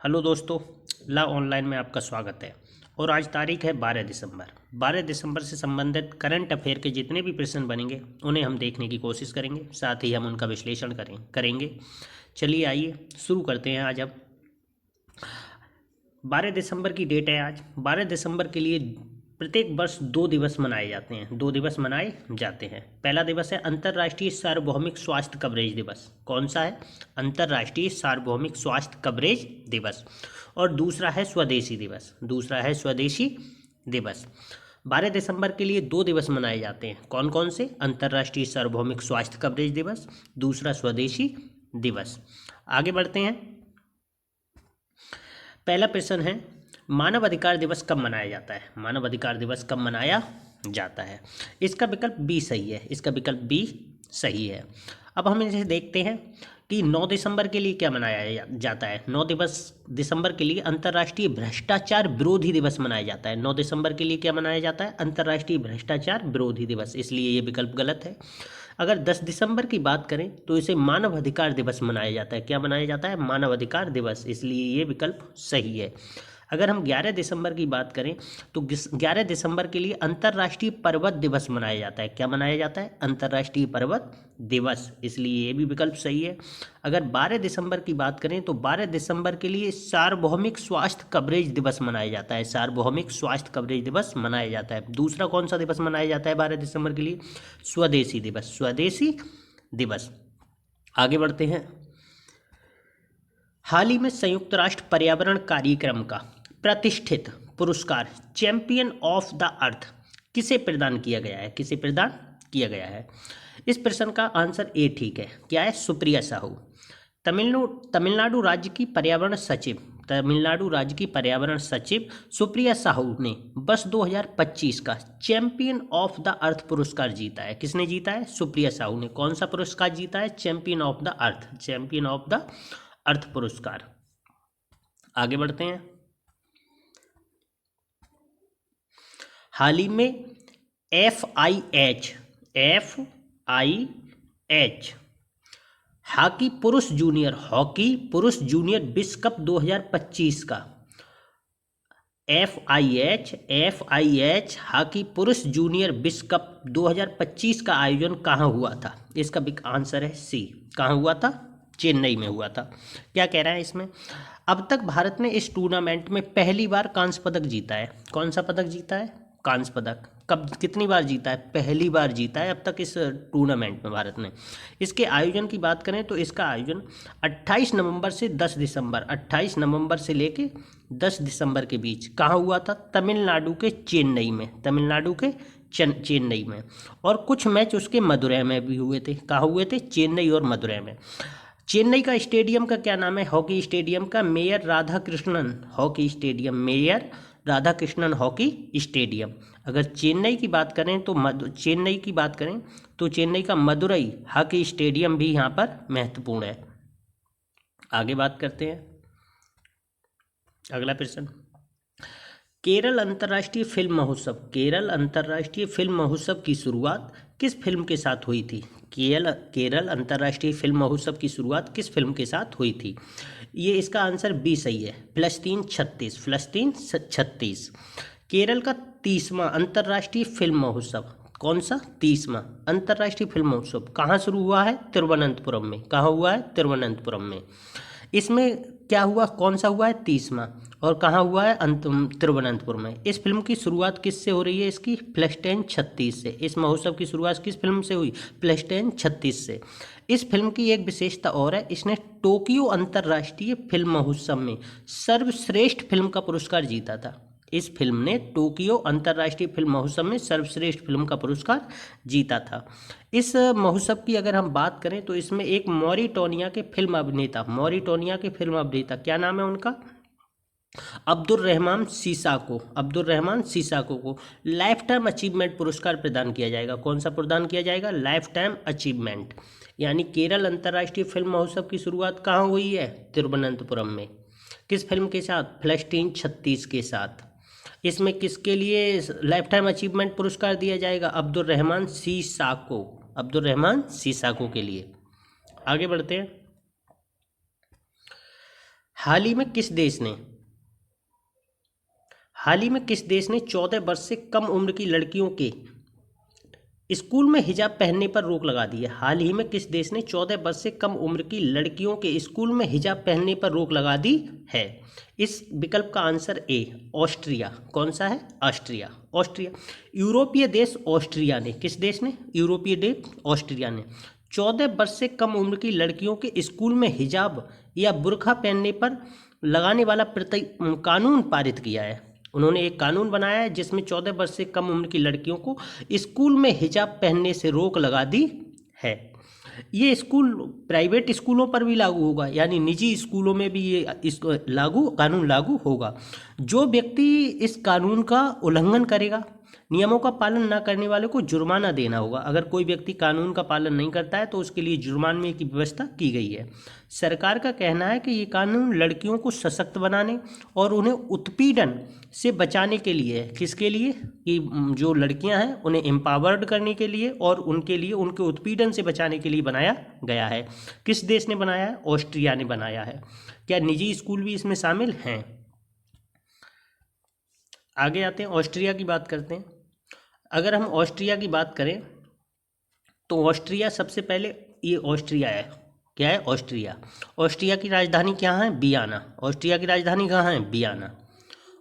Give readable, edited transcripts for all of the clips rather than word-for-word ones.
Hello दोस्तों, ला online में आपका स्वागत है। और आज तारीख है 12 दिसंबर। 12 दिसंबर से संबंधित करंट अफेयर के जितने भी प्रश्न बनेंगे उन्हें हम देखने की कोशिश करेंगे, साथ ही हम उनका विश्लेषण करेंगे। चलिए आइए शुरू करते हैं। आज अब 12 दिसंबर की डेट है। आज 12 दिसंबर के लिए प्रत्येक वर्ष 2 दिवस मनाए जाते हैं। 2 दिवस मनाए जाते हैं। पहला दिवस है अंतर्राष्ट्रीय सार्वभौमिक स्वास्थ्य कवरेज दिवस। कौन सा है? अंतर्राष्ट्रीय सार्वभौमिक स्वास्थ्य कवरेज दिवस। और दूसरा है स्वदेशी दिवस। दूसरा है स्वदेशी दिवस। 12 दिसंबर के लिए 2 दिवस मनाए जाते हैं। कौन कौन से? अंतर्राष्ट्रीय सार्वभौमिक स्वास्थ्य कवरेज दिवस, दूसरा स्वदेशी दिवस। आगे बढ़ते हैं। पहला प्रश्न है, मानव अधिकार दिवस कब मनाया जाता है? मानव अधिकार दिवस कब मनाया जाता है? इसका विकल्प बी सही है। इसका विकल्प बी सही है। अब हम इसे देखते हैं कि 9 दिसंबर के लिए क्या मनाया जाता है। 9 दिसंबर के लिए अंतर्राष्ट्रीय भ्रष्टाचार विरोधी दिवस मनाया जाता है। 9 दिसंबर के लिए क्या मनाया जाता है? अंतर्राष्ट्रीय भ्रष्टाचार विरोधी दिवस, इसलिए ये विकल्प गलत है। अगर 10 दिसंबर की बात करें तो इसे मानव अधिकार दिवस मनाया जाता है। क्या मनाया जाता है? मानव अधिकार दिवस, इसलिए ये विकल्प सही है। अगर हम 11 दिसंबर की बात करें तो 11 दिसंबर के लिए अंतर्राष्ट्रीय पर्वत दिवस मनाया जाता है। क्या मनाया जाता है? अंतर्राष्ट्रीय पर्वत दिवस, इसलिए ये भी विकल्प सही है। अगर 12 दिसंबर की बात करें तो 12 दिसंबर के लिए सार्वभौमिक स्वास्थ्य कवरेज दिवस मनाया जाता है। सार्वभौमिक स्वास्थ्य कवरेज दिवस मनाया जाता है। दूसरा कौन सा दिवस मनाया जाता है 12 दिसंबर के लिए? स्वदेशी दिवस। स्वदेशी दिवस। आगे बढ़ते हैं। हाल ही में संयुक्त राष्ट्र पर्यावरण कार्यक्रम का प्रतिष्ठित पुरस्कार चैंपियन ऑफ द अर्थ किसे प्रदान किया गया है? किसे प्रदान किया गया है? इस प्रश्न का आंसर ए ठीक है। क्या है? सुप्रिया साहू। तमिलनाडु राज्य की पर्यावरण सचिव, तमिलनाडु राज्य की पर्यावरण सचिव सुप्रिया साहू ने वर्ष 2025 का चैंपियन ऑफ द अर्थ पुरस्कार जीता है। किसने जीता है? सुप्रिया साहू ने। कौन सा पुरस्कार जीता है? Champion of the earth, champion of the earth पुरस्कार। आगे बढ़ते हैं। हाल ही में FIH हॉकी पुरुष जूनियर विश्व कप 2025 का FIH हॉकी पुरुष जूनियर विश्व कप 2025 का आयोजन कहाँ हुआ था? इसका आंसर है सी। कहाँ हुआ था? चेन्नई में हुआ था। क्या कह रहा है इसमें? अब तक भारत ने इस टूर्नामेंट में पहली बार कांस्य पदक जीता है। कौन सा पदक जीता है? कांस्य पदक। कब, कितनी बार जीता है? पहली बार जीता है अब तक इस टूर्नामेंट में भारत ने। इसके आयोजन की बात करें तो इसका आयोजन 28 नवंबर से 10 दिसंबर, 28 नवंबर से लेके 10 दिसंबर के बीच कहाँ हुआ था? तमिलनाडु के चेन्नई में। तमिलनाडु के चेन्नई में। और कुछ मैच उसके मदुरै में भी हुए थे। कहाँ हुए थे? चेन्नई और मदुरै में। चेन्नई का स्टेडियम का क्या नाम है? हॉकी स्टेडियम का mayor Radhakrishnan hockey stadium, mayor Radhakrishnan hockey stadium. अगर चेन्नई की बात करें तो चेन्नई का मदुरई हॉकी स्टेडियम भी यहाँ पर महत्वपूर्ण है। आगे बात करते हैं। अगला प्रश्न, केरल अंतर्राष्ट्रीय फिल्म महोत्सव की शुरुआत किस फिल्म के साथ हुई थी? केरल अंतर्राष्ट्रीय फिल्म महोत्सव की शुरुआत किस फिल्म के साथ हुई थी? ये इसका आंसर बी सही है। फ़लस्तीन 36। केरल का 30वां अंतर्राष्ट्रीय फिल्म महोत्सव, कौन सा? 30वां अंतर्राष्ट्रीय फिल्म महोत्सव कहाँ शुरू हुआ है? तिरुवनंतपुरम में। कहाँ हुआ है? तिरुवनंतपुरम में। इसमें क्या हुआ? कौन सा हुआ है? 30वां। और कहाँ हुआ है? तिरुवनंतपुरम में। इस फिल्म की शुरुआत किससे हो रही है? इसकी फ़लस्तीन 36 से। इस महोत्सव की शुरुआत किस फिल्म से हुई? फ़लस्तीन 36 से। इस फिल्म की एक विशेषता और है, इसने टोक्यो अंतर्राष्ट्रीय फिल्म महोत्सव में सर्वश्रेष्ठ फिल्म का पुरस्कार जीता था। इस फिल्म ने टोक्यो अंतर्राष्ट्रीय फिल्म महोत्सव में सर्वश्रेष्ठ फिल्म का पुरस्कार जीता था। इस महोत्सव की अगर हम बात करें तो इसमें एक मॉरिटानिया के फिल्म अभिनेता क्या नाम है उनका? अब्दुर्रहमान सीसाको को लाइफ टाइम अचीवमेंट पुरस्कार प्रदान किया जाएगा। कौन सा प्रदान किया जाएगा? Life time achievement. यानी केरल अंतर्राष्ट्रीय फिल्म महोत्सव की शुरुआत कहाँ हुई है? तिरुवनंतपुरम में। किस फिल्म के साथ? फ़लस्तीन 36 के साथ। इसमें किसके लिए लाइफ टाइम अचीवमेंट पुरस्कार दिया जाएगा? अब्दुर्रहमान सीसाको के लिए। आगे बढ़ते हैं। हाल ही में किस देश ने हाल ही में किस देश ने 14 वर्ष से कम उम्र की लड़कियों के स्कूल में हिजाब पहनने पर रोक लगा दी है? हाल ही में किस देश ने 14 वर्ष से कम उम्र की लड़कियों के स्कूल में हिजाब पहनने पर रोक लगा दी है? इस विकल्प का आंसर ए ऑस्ट्रिया। कौन सा है? ऑस्ट्रिया। ऑस्ट्रिया। यूरोपीय देश ऑस्ट्रिया ने, किस देश ने? यूरोपीय देश ऑस्ट्रिया ने 14 वर्ष से कम उम्र की लड़कियों के स्कूल में हिजाब या बुर्का पहनने पर लगाने वाला कानून पारित किया है। उन्होंने एक कानून बनाया है जिसमें 14 वर्ष से कम उम्र की लड़कियों को स्कूल में हिजाब पहनने से रोक लगा दी है। ये स्कूल प्राइवेट स्कूलों पर भी लागू होगा, यानी निजी स्कूलों में भी ये इस कानून लागू होगा। जो व्यक्ति इस कानून का उल्लंघन करेगा, नियमों का पालन न करने वाले को जुर्माना देना होगा। अगर कोई व्यक्ति कानून का पालन नहीं करता है तो उसके लिए जुर्माने की व्यवस्था की गई है। सरकार का कहना है कि ये कानून लड़कियों को सशक्त बनाने और उन्हें उत्पीड़न से बचाने के लिए है। किसके लिए? कि जो लड़कियां हैं उन्हें एम्पावर्ड करने के लिए और उनके लिए उनके उत्पीड़न से बचाने के लिए बनाया गया है। किस देश ने बनाया है? ऑस्ट्रिया ने बनाया है। क्या निजी स्कूल भी इसमें शामिल हैं? आगे आते हैं, ऑस्ट्रिया की बात करते हैं। अगर हम ऑस्ट्रिया की बात करें तो ऑस्ट्रिया सबसे पहले, ये ऑस्ट्रिया है। क्या है? ऑस्ट्रिया। ऑस्ट्रिया की राजधानी क्या है? वियना। ऑस्ट्रिया की राजधानी कहाँ है? वियना।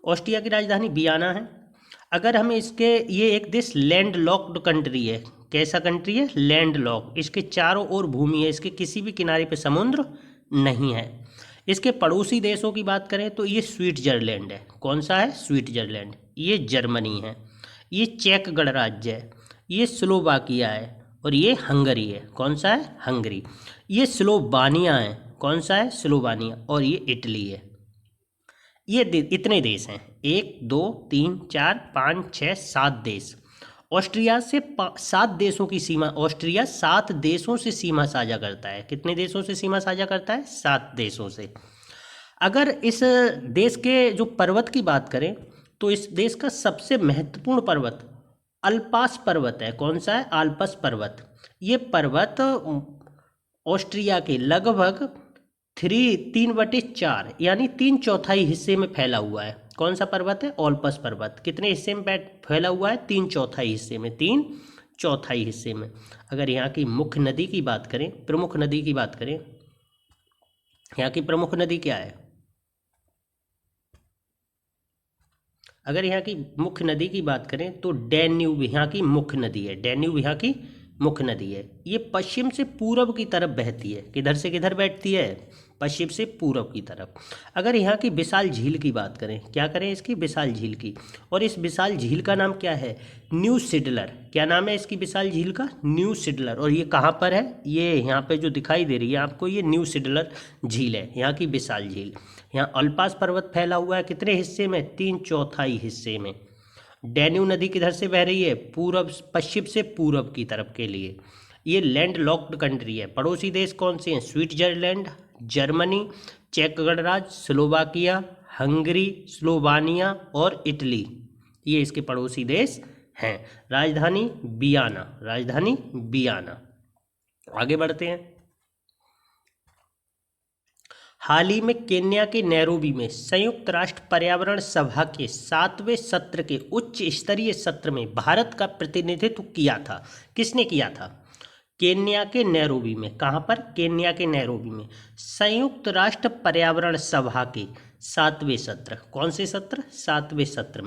ऑस्ट्रिया की राजधानी वियना है। अगर हम इसके, ये एक देश लैंड लॉक्ड कंट्री है। कैसा कंट्री है? Land lock. इसके चारों ओर भूमि है, इसके किसी भी किनारे पे समुद्र नहीं है। इसके पड़ोसी देशों की बात करें तो ये स्विट्जरलैंड है। कौन सा है? स्विट्जरलैंड। ये जर्मनी है। ये चेक गणराज्य है। ये स्लोवाकिया है और ये हंगरी है। कौन सा है? हंगरी। ये स्लोवानिया है। कौन सा है? स्लोवानिया। और ये इटली है। ये इतने देश हैं, 1 2 3 4 5 6 7 देश। ऑस्ट्रिया से 7 देशों की सीमा, ऑस्ट्रिया 7 देशों से सीमा साझा करता है। कितने देशों से सीमा साझा करता है? 7 देशों से। अगर इस देश के जो पर्वत की बात करें तो इस देश का सबसे महत्वपूर्ण पर्वत अल्पास पर्वत है। कौन सा है? आल्पस पर्वत। ये पर्वत ऑस्ट्रिया के लगभग 3/4 यानी 3/4 हिस्से में फैला हुआ है। कौन सा पर्वत है? ओल्पस पर्वत। कितने हिस्से में फैला हुआ है? 3/4 हिस्से में। 3/4 हिस्से में। अगर यहाँ की मुख्य नदी की बात करें, प्रमुख नदी की बात करें, यहाँ की प्रमुख नदी क्या है? अगर यहाँ की मुख्य नदी की बात करें तो डैन्यूब यहाँ की मुख्य नदी है। डैन्यूब यहाँ की मुख्य नदी है। ये पश्चिम से पूर्व की तरफ बहती है। किधर से किधर बैठती है? पश्चिम से पूर्व की तरफ। अगर यहाँ की विशाल झील की बात करें, क्या करें इसकी? विशाल झील की। और इस विशाल झील का नाम क्या है? न्यू सिडलर। क्या नाम है इसकी विशाल झील का? न्यू सिडलर। और ये कहाँ पर है? ये यहाँ पे जो दिखाई दे रही है आपको, ये न्यू सिडलर झील है, यहाँ की विशाल झील। यहाँ अल्पास पर्वत फैला हुआ है कितने हिस्से में? 3/4 हिस्से में। डैन्यू नदी किधर से बह रही है? पूर्व, पश्चिम से पूर्व की तरफ के लिए। ये लैंड लॉक्ड कंट्री है। पड़ोसी देश कौन से हैं? स्विट्जरलैंड, जर्मनी, चेक गणराज्य, स्लोवाकिया, हंगरी, स्लोवानिया और इटली। ये इसके पड़ोसी देश हैं। राजधानी वियना। राजधानी वियना। आगे बढ़ते हैं। हाल ही में केन्या के नैरोबी में संयुक्त राष्ट्र पर्यावरण सभा के 7वें सत्र के उच्च स्तरीय सत्र में भारत का प्रतिनिधित्व किया था। किसने किया था? केन्या के नैरोबी में। कहाँ पर? केन्या के नैरोबी में संयुक्त राष्ट्र पर्यावरण सभा के 7वें सत्र। कौन से सत्र? 7वें सत्र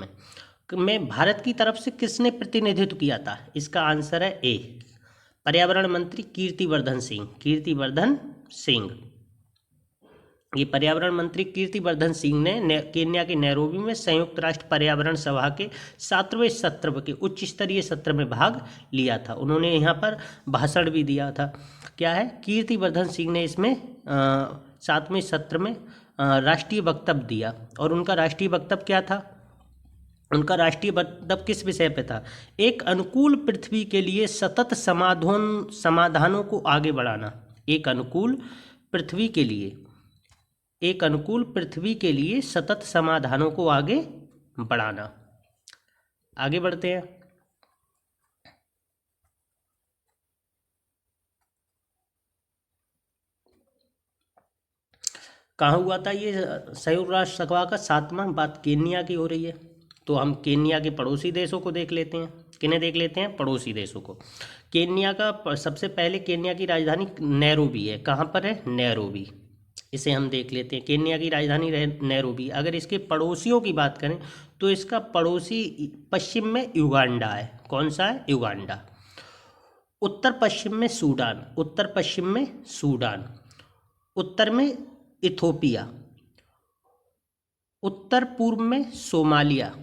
में भारत की तरफ से किसने प्रतिनिधित्व किया था? इसका आंसर है ए पर्यावरण मंत्री कीर्तिवर्धन सिंह। कीर्तिवर्धन सिंह। ये पर्यावरण मंत्री कीर्तिवर्धन सिंह ने केन्या के नैरोबी में संयुक्त राष्ट्र पर्यावरण सभा के 7वें सत्र के उच्च स्तरीय सत्र में भाग लिया था। उन्होंने यहाँ पर भाषण भी दिया था। क्या है? कीर्तिवर्धन सिंह ने इसमें 7वें सत्र में राष्ट्रीय वक्तव्य दिया। और उनका राष्ट्रीय वक्तव्य क्या था? उनका राष्ट्रीय वक्तव्य किस विषय पे था? एक अनुकूल पृथ्वी के लिए सतत समाधानों को आगे बढ़ाना। एक अनुकूल पृथ्वी के लिए, एक अनुकूल पृथ्वी के लिए सतत समाधानों को आगे बढ़ाना। आगे बढ़ते हैं। कहाँ हुआ था ये संयुक्त राष्ट्र सभा का 7वां? बात केन्या की हो रही है, तो हम केन्या के पड़ोसी देशों को देख लेते हैं। किन्हें देख लेते हैं? पड़ोसी देशों को। केन्या का सबसे पहले केन्या की राजधानी नैरोबी है। कहाँ पर है? नैरोबी। इसे हम देख लेते हैं। केन्या की राजधानी नैरोबी। अगर इसके पड़ोसियों की बात करें तो इसका पड़ोसी पश्चिम में युगांडा है। कौन सा है? युगांडा। उत्तर पश्चिम में सूडान, उत्तर पश्चिम में सूडान, उत्तर में इथोपिया, उत्तर पूर्व में सोमालिया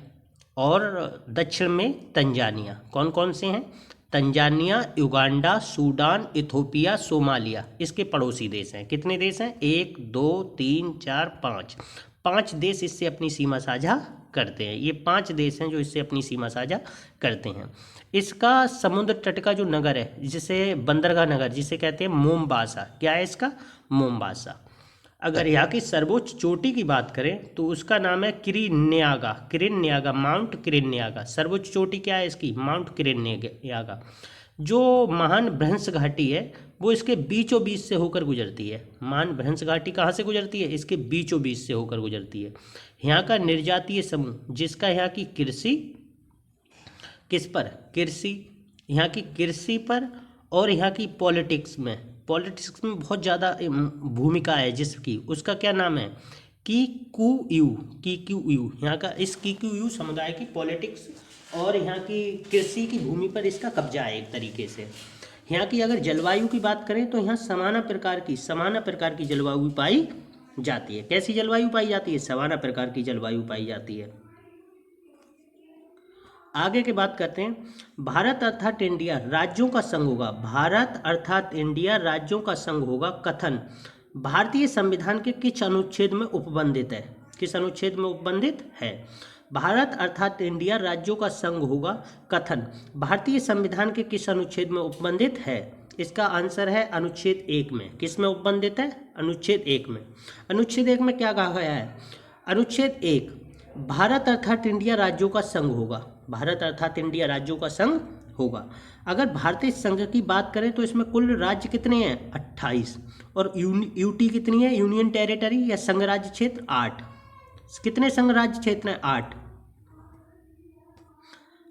और दक्षिण में तंजानिया। कौन कौन से हैं? Tanzania, Uganda, Sudan, Ethiopia, Somalia इसके पड़ोसी देश हैं। कितने देश हैं? 1 2 3 4 5। 5 देश इससे अपनी सीमा साझा करते हैं। ये 5 देश हैं जो इससे अपनी सीमा साझा करते हैं। इसका समुद्र तट का जो नगर है, जिसे बंदरगाह नगर जिसे कहते हैं मोम्बासा, क्या है इसका? मोम्बासा। अगर यहाँ की सर्वोच्च चोटी की बात करें तो उसका नाम है किरिन्यागा। किरिन्यागा, माउंट किरिन्यागा। सर्वोच्च चोटी क्या है इसकी? माउंट किरिन्यागा। जो महान भ्रंश घाटी है वो इसके बीचों बीच से होकर गुजरती है। महान भ्रंश घाटी कहाँ से गुजरती है? इसके बीचों बीच से होकर गुजरती है। यहाँ का निर्जातीय समूह जिसका यहाँ की कृषि किस पर? कृषि, यहाँ की कृषि पर और यहाँ की पॉलिटिक्स में बहुत ज़्यादा भूमिका है जिसकी, उसका क्या नाम है? किकुयू। यहाँ का इस किकुयू समुदाय की पॉलिटिक्स और यहाँ की कृषि की भूमि पर इसका कब्जा है एक तरीके से। यहाँ की अगर जलवायु की बात करें तो यहाँ समाना प्रकार की जलवायु पाई जाती है। कैसी जलवायु पाई जाती है? समाना प्रकार की जलवायु पाई जाती है। आगे की बात करते हैं। भारत अर्थात इंडिया राज्यों का संघ होगा। भारत अर्थात इंडिया राज्यों का संघ होगा। कथन भारतीय संविधान के किस अनुच्छेद में उपबंधित है? किस अनुच्छेद में उपबंधित है? भारत अर्थात इंडिया राज्यों का संघ होगा। कथन भारतीय संविधान के किस अनुच्छेद में उपबंधित है? इसका आंसर है अनुच्छेद 1 में। किस में उपबंधित है? अनुच्छेद 1 में। अनुच्छेद 1 में क्या कहा गया है? अनुच्छेद 1 भारत अर्थात इंडिया राज्यों का संघ होगा। भारत अर्थात इंडिया राज्यों का संघ होगा। अगर भारतीय संघ की बात करें तो इसमें कुल राज्य कितने हैं? 28। और यूटी कितनी है? यूनियन टेरिटरी या संघ राज्य क्षेत्र 8। कितने संघ राज्य क्षेत्र हैं? 8।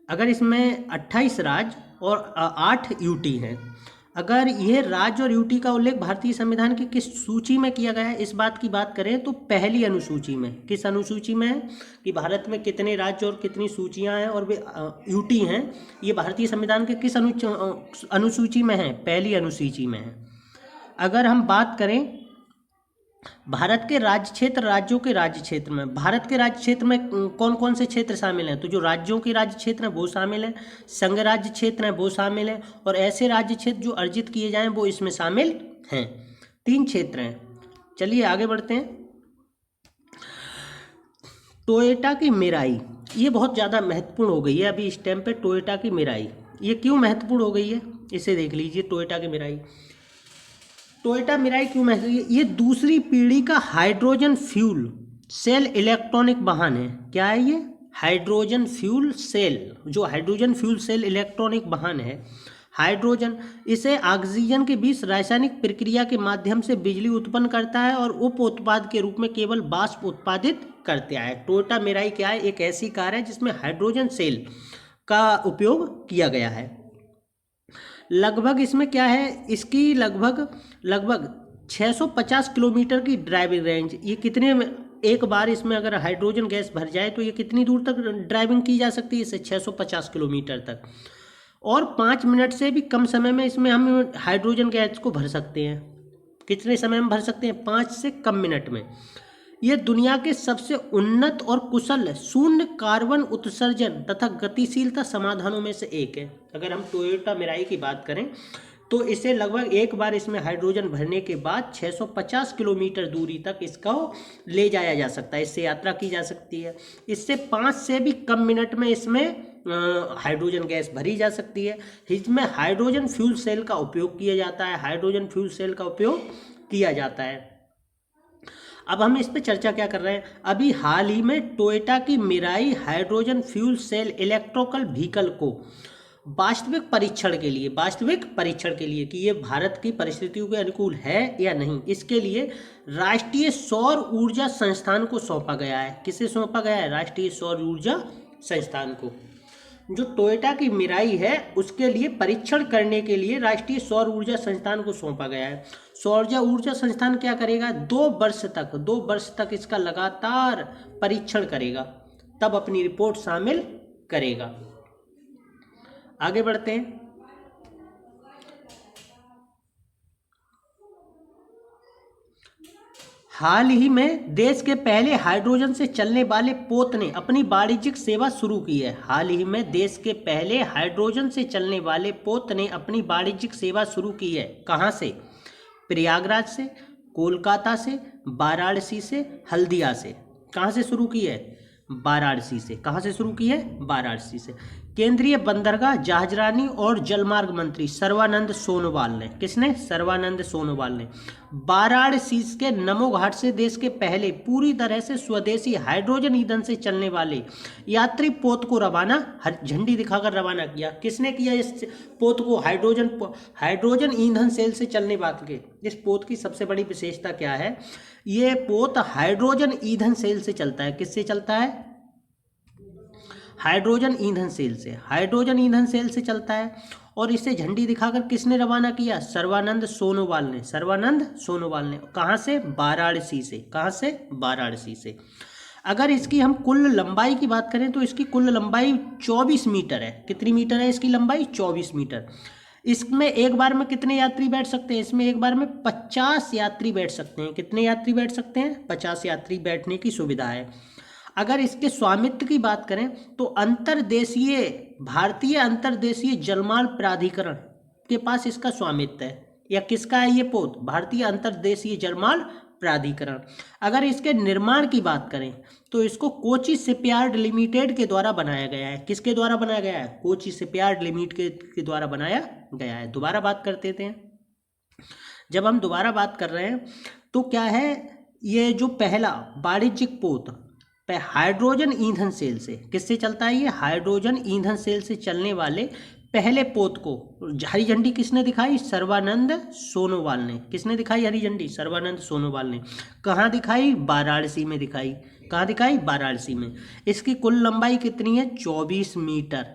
अगर इसमें 28 राज्य और 8 यूटी हैं, अगर यह राज्य और यूटी का उल्लेख भारतीय संविधान की किस सूची में किया गया है, इस बात की बात करें तो पहली अनुसूची में। किस अनुसूची में है कि भारत में कितने राज्य और कितनी सूचियां हैं और वे यूटी हैं, ये भारतीय संविधान के किस अनुसूची में है? पहली अनुसूची में है। अगर हम बात करें भारत के राज्य क्षेत्र, राज्यों के राज्य क्षेत्र में, भारत के राज्य क्षेत्र में कौन कौन से क्षेत्र शामिल हैं? तो जो राज्यों के राज्य क्षेत्र हैं वो शामिल हैं, संघ राज्य क्षेत्र हैं वो शामिल हैं, और ऐसे राज्य क्षेत्र जो अर्जित किए जाएं वो इसमें शामिल हैं। 3 क्षेत्र हैं। चलिए आगे बढ़ते हैं। टोयोटा की मेराई, ये बहुत ज़्यादा महत्वपूर्ण हो गई है अभी इस टाइम पे। टोयोटा की मेराई ये क्यों महत्वपूर्ण हो गई है, इसे देख लीजिए। टोयोटा की मेराई, टोयोटा मिराई क्यों महत्वपूर्ण है? ये दूसरी पीढ़ी का हाइड्रोजन फ्यूल सेल इलेक्ट्रॉनिक वाहन है। क्या है ये? हाइड्रोजन फ्यूल सेल, जो हाइड्रोजन फ्यूल सेल इलेक्ट्रॉनिक वाहन है। हाइड्रोजन इसे ऑक्सीजन के बीच रासायनिक प्रक्रिया के माध्यम से बिजली उत्पन्न करता है और उप उत्पाद के रूप में केवल वाष्प उत्पादित करता है। टोयोटा मिराई क्या है? एक ऐसी कार है जिसमें हाइड्रोजन सेल का उपयोग किया गया है। लगभग इसमें क्या है, इसकी लगभग 650 किलोमीटर की ड्राइविंग रेंज। ये कितने में एक बार इसमें अगर हाइड्रोजन गैस भर जाए तो ये कितनी दूर तक ड्राइविंग की जा सकती है? इससे 650 किलोमीटर तक। और 5 मिनट से भी कम समय में इसमें हम हाइड्रोजन गैस को भर सकते हैं। कितने समय में भर सकते हैं? 5 से कम मिनट में। यह दुनिया के सबसे उन्नत और कुशल शून्य कार्बन उत्सर्जन तथा गतिशीलता समाधानों में से एक है। अगर हम टोयोटा मिराई की बात करें तो इसे लगभग एक बार इसमें हाइड्रोजन भरने के बाद 650 किलोमीटर दूरी तक इसको ले जाया जा सकता है, इससे यात्रा की जा सकती है। इससे 5 से भी कम मिनट में इसमें हाइड्रोजन गैस भरी जा सकती है। इसमें हाइड्रोजन फ्यूल सेल का उपयोग किया जाता है। हाइड्रोजन फ्यूल सेल का उपयोग किया जाता है। अब हम इस पे चर्चा क्या कर रहे हैं? अभी हाल ही में टोयोटा की Mirai hydrogen fuel cell electrical vehicle को वास्तविक परीक्षण के लिए, वास्तविक परीक्षण के लिए कि ये भारत की परिस्थितियों के अनुकूल है या नहीं, इसके लिए राष्ट्रीय सौर ऊर्जा संस्थान को सौंपा गया है। किसे सौंपा गया है? राष्ट्रीय सौर ऊर्जा संस्थान को। जो टोयोटा की मिराई है उसके लिए परीक्षण करने के लिए राष्ट्रीय सौर ऊर्जा संस्थान को सौंपा गया है। सौर ऊर्जा संस्थान क्या करेगा? 2 वर्ष तक इसका लगातार परीक्षण करेगा, तब अपनी रिपोर्ट शामिल करेगा। आगे बढ़ते हैं। हाल ही में देश के पहले हाइड्रोजन से चलने वाले पोत ने अपनी वाणिज्यिक सेवा शुरू की है। हाल ही में देश के पहले हाइड्रोजन से चलने वाले पोत ने अपनी वाणिज्यिक सेवा शुरू की है। कहाँ से? प्रयागराज से, कोलकाता से, वाराणसी से, हल्दिया से। कहाँ से शुरू की है? वाराणसी से। कहाँ से शुरू की है? वाराणसी से। केंद्रीय बंदरगाह, जहाजरानी और जलमार्ग मंत्री सर्बानंद सोनोवाल ने, किसने? सर्बानंद सोनोवाल ने वाराणसी के नमो घाट से देश के पहले पूरी तरह से स्वदेशी हाइड्रोजन ईंधन से चलने वाले यात्री पोत को रवाना, झंडी दिखाकर रवाना किया। किसने किया इस पोत को? हाइड्रोजन ईंधन सेल से चलने वाले इस पोत की सबसे बड़ी विशेषता क्या है? ये पोत हाइड्रोजन ईंधन सेल से चलता है। किससे चलता है? हाइड्रोजन ईंधन सेल से। हाइड्रोजन ईंधन सेल से चलता है और इसे झंडी दिखाकर किसने रवाना किया? सर्बानंद सोनोवाल ने। सर्बानंद सोनोवाल ने। कहाँ से? वाराणसी से। कहाँ से? वाराणसी से। अगर इसकी हम कुल लंबाई की बात करें तो इसकी कुल लंबाई 24 मीटर है। कितनी मीटर है इसकी लंबाई? 24 मीटर। इसमें एक बार में कितने यात्री बैठ सकते हैं? इसमें एक बार में 50 यात्री बैठ सकते हैं। कितने यात्री बैठ सकते हैं? 50 यात्री बैठने की सुविधा है। अगर इसके स्वामित्व की बात करें तो अंतर्देशीय, भारतीय अंतर्देशीय जलमार्ग प्राधिकरण के पास इसका स्वामित्व है। या किसका है ये पोत? भारतीय अंतर्देशीय जलमार्ग प्राधिकरण। अगर इसके निर्माण की बात करें तो इसको कोची शिपयार्ड लिमिटेड के द्वारा बनाया गया है। किसके द्वारा बनाया गया है? कोची शिपयार्ड लिमिटेड के द्वारा बनाया गया है। दोबारा बात करते थे। जब हम दोबारा बात कर रहे हैं तो क्या है, ये जो पहला वाणिज्यिक पोत हाइड्रोजन ईंधन सेल से, किससे चलता है ये? हाइड्रोजन ईंधन सेल से चलने वाले पहले पोत को हरी झंडी किसने दिखाई? सर्बानंद सोनोवाल ने। किसने दिखाई हरी झंडी? सर्बानंद सोनोवाल ने। कहाँ दिखाई? वाराणसी में दिखाई। कहाँ दिखाई? वाराणसी में। इसकी कुल लंबाई कितनी है? 24 मीटर।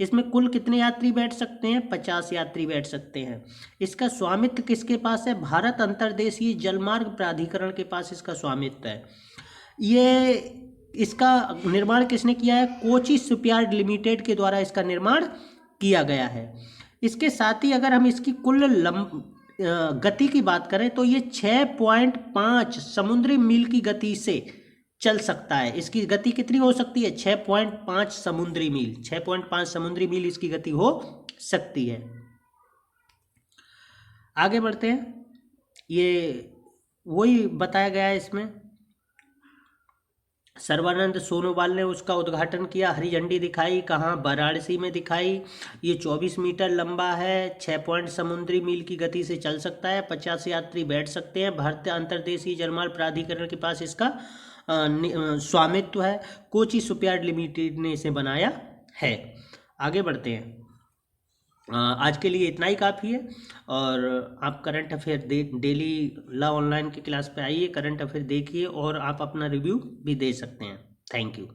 इसमें कुल कितने यात्री बैठ सकते हैं? 50 यात्री बैठ सकते हैं। इसका स्वामित्व किसके पास है? भारत अंतर्देशीय जलमार्ग प्राधिकरण के पास इसका स्वामित्व है। ये इसका निर्माण किसने किया है? कोची शिपयार्ड लिमिटेड के द्वारा इसका निर्माण किया गया है। इसके साथ ही अगर हम इसकी कुल गति की बात करें तो ये 6.5 समुद्री मील की गति से चल सकता है। इसकी गति कितनी हो सकती है? 6.5 समुद्री मील। 6.5 समुद्री मील इसकी गति हो सकती है। आगे बढ़ते हैं। ये वही बताया गया है इसमें। सर्बानंद सोनोवाल ने उसका उद्घाटन किया, हरी झंडी दिखाई। कहाँ? वाराणसी में दिखाई। ये 24 मीटर लंबा है, 6 समुद्री मील की गति से चल सकता है, 50 यात्री बैठ सकते हैं। भारतीय अंतर्देशीय जलमार्ग प्राधिकरण के पास इसका स्वामित्व है। कोची शिपयार्ड लिमिटेड ने इसे बनाया है। आगे बढ़ते हैं। आज के लिए इतना ही काफ़ी है। और आप current affair daily law online की क्लास पे आइए, करंट अफेयर देखिए और आप अपना रिव्यू भी दे सकते हैं। Thank you.